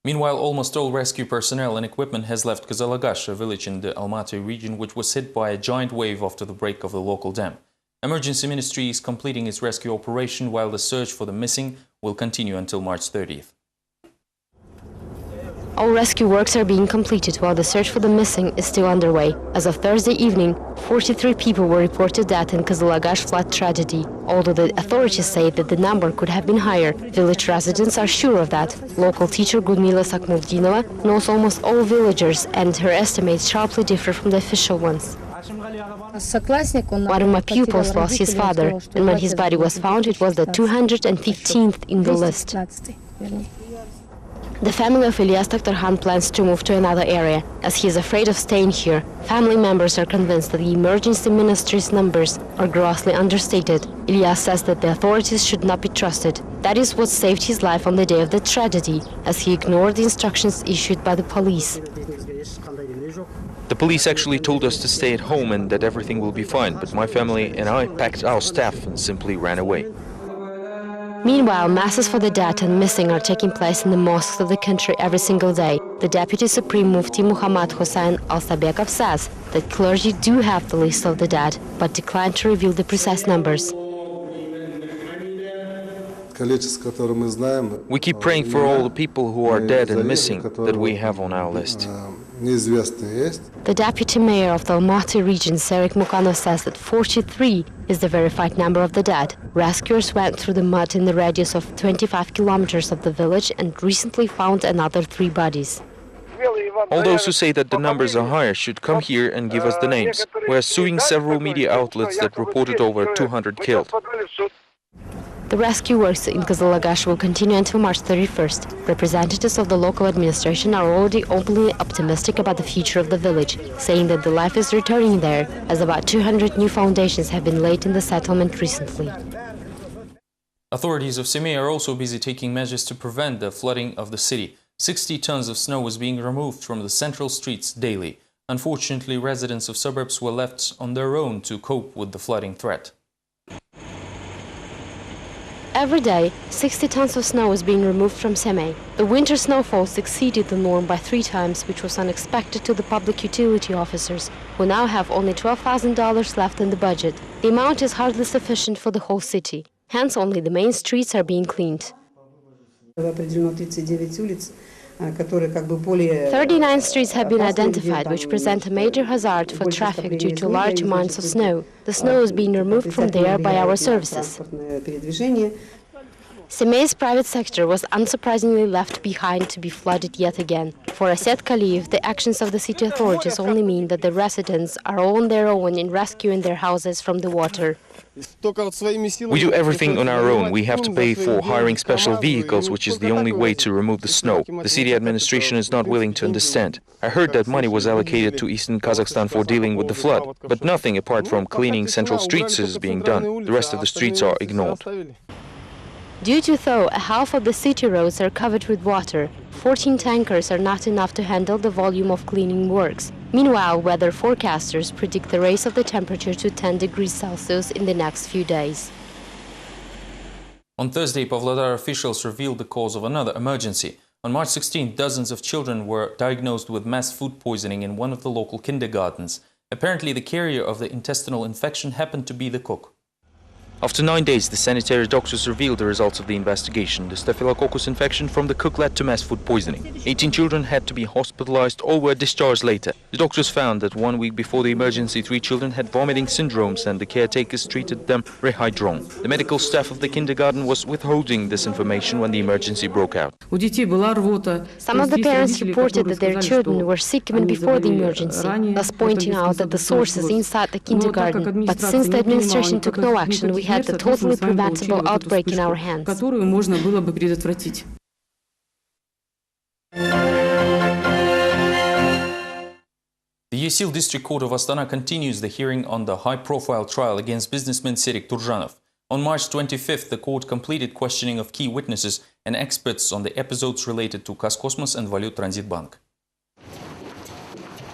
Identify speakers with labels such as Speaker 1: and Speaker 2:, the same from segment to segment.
Speaker 1: Meanwhile, almost all rescue personnel and equipment has left Kazakhstan, a village in the Almaty region which was hit by a giant wave after the break of the local dam. Emergency Ministry is completing its rescue operation while the search for the missing will continue until March 30th.
Speaker 2: All rescue works are being completed while the search for the missing is still underway. As of Thursday evening, 43 people were reported dead in Kazakhstan flood tragedy. Although the authorities say that the number could have been higher, village residents are sure of that. Local teacher Gudmila Sakmuldinova knows almost all villagers, and her estimates sharply differ from the official ones. One of my pupils lost his father, and when his body was found, it was the 215th in the list. The family of Ilyas Takhtarkhan plans to move to another area, as he is afraid of staying here. Family members are convinced that the emergency ministry's numbers are grossly understated. Ilyas says that the authorities should not be trusted. That is what saved his life on the day of the tragedy, as he ignored the instructions issued by the police.
Speaker 3: The police actually told us to stay at home and that everything will be fine, but my family and I packed our stuff and simply ran away.
Speaker 2: Meanwhile, masses for the dead and missing are taking place in the mosques of the country every single day. The Deputy Supreme Mufti Muhammad Hossein Al-Sabekov says that clergy do have the list of the dead, but decline to reveal the precise numbers.
Speaker 3: We keep praying for all the people who are dead and missing that we have on our list.
Speaker 2: The deputy mayor of the Almaty region, Serik Mukanov, says that 43 is the verified number of the dead. Rescuers went through the mud in the radius of 25 kilometers of the village and recently found another 3 bodies.
Speaker 3: All those who say that the numbers are higher should come here and give us the names. We are suing several media outlets that reported over 200 killed.
Speaker 2: The rescue works in Kazakhstan will continue until March 31st. Representatives of the local administration are already openly optimistic about the future of the village, saying that the life is returning there, as about 200 new foundations have been laid in the settlement recently.
Speaker 1: Authorities of Semey are also busy taking measures to prevent the flooding of the city. 60 tons of snow was being removed from the central streets daily. Unfortunately, residents of suburbs were left on their own to cope with the flooding threat.
Speaker 2: Every day, 60 tons of snow is being removed from Semey. The winter snowfalls exceeded the norm by 3 times, which was unexpected to the public utility officers, who now have only $12,000 left in the budget. The amount is hardly sufficient for the whole city. Hence, only the main streets are being cleaned. 39 streets have been identified, which present a major hazard for traffic due to large amounts of snow. The snow is being removed from there by our services. Semey's private sector was unsurprisingly left behind to be flooded yet again. For Asset Kaliyev, the actions of the city authorities only mean that the residents are on their own in rescuing their houses from the water.
Speaker 3: We do everything on our own. We have to pay for hiring special vehicles, which is the only way to remove the snow. The city administration is not willing to understand. I heard that money was allocated to eastern Kazakhstan for dealing with the flood, but nothing apart from cleaning central streets is being done. The rest of the streets are ignored.
Speaker 2: Due to thaw, half of the city roads are covered with water. 14 tankers are not enough to handle the volume of cleaning works. Meanwhile, weather forecasters predict the rise of the temperature to 10 degrees Celsius in the next few days.
Speaker 1: On Thursday, Pavlodar officials revealed the cause of another emergency. On March 16, dozens of children were diagnosed with mass food poisoning in one of the local kindergartens. Apparently, the carrier of the intestinal infection happened to be the cook.
Speaker 3: After 9 days, the sanitary doctors revealed the results of the investigation. The staphylococcus infection from the cook led to mass food poisoning. 18 children had to be hospitalized or were discharged later. The doctors found that 1 week before the emergency, 3 children had vomiting syndromes and the caretakers treated them rehydron. The medical staff of the kindergarten was withholding this information when the emergency broke out.
Speaker 2: Some of the parents reported that their children were sick even before the emergency, thus pointing out that the source is inside the kindergarten. But since the administration took no action, we had the totally preventable outbreak in our hands.
Speaker 1: The Yesil District Court of Astana continues the hearing on the high-profile trial against businessman Serik Turjanov. On March 25th, the court completed questioning of key witnesses and experts on the episodes related to Kaskosmos and Valut Transit Bank.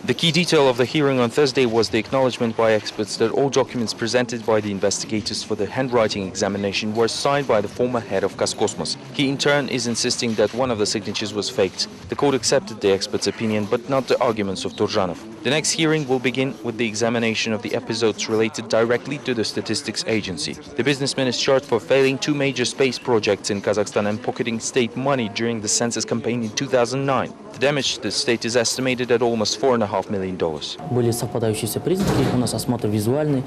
Speaker 3: The key detail of the hearing on Thursday was the acknowledgement by experts that all documents presented by the investigators for the handwriting examination were signed by the former head of Kazakhstan. He in turn is insisting that one of the signatures was faked. The court accepted the expert's opinion but not the arguments of Turjanov. The next hearing will begin with the examination of the episodes related directly to the statistics agency. The businessman is charged for failing 2 major space projects in Kazakhstan and pocketing state money during the census campaign in 2009. The damage to the state is estimated at almost $4.5 million.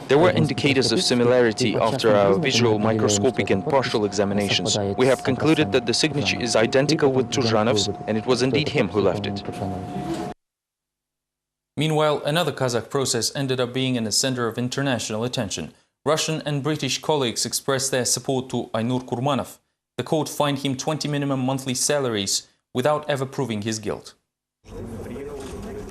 Speaker 3: There were indicators of similarity after our visual, microscopic and partial examinations. We have concluded that the signature is identical with Turjanov's, and it was indeed him who left it.
Speaker 1: Meanwhile, another Kazakh process ended up being in the center of international attention. Russian and British colleagues expressed their support to Aynur Kurmanov. The court fined him 20 minimum monthly salaries without ever proving his guilt.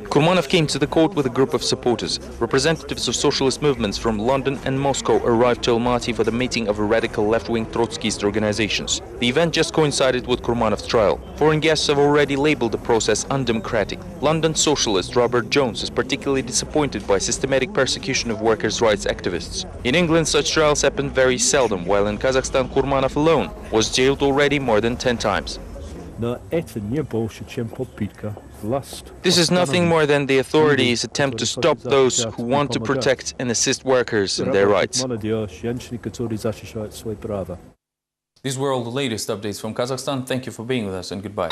Speaker 3: Kurmanov came to the court with a group of supporters. Representatives of socialist movements from London and Moscow arrived to Almaty for the meeting of radical left-wing Trotskyist organizations. The event just coincided with Kurmanov's trial. Foreign guests have already labeled the process undemocratic. London socialist Robert Jones is particularly disappointed by systematic persecution of workers' rights activists. In England, such trials happen very seldom, while in Kazakhstan, Kurmanov alone was jailed already more than 10 times. This is nothing more than the authorities' attempt to stop those who want to protect and assist workers in their rights.
Speaker 1: These were all the latest updates from Kazakhstan. Thank you for being with us and goodbye.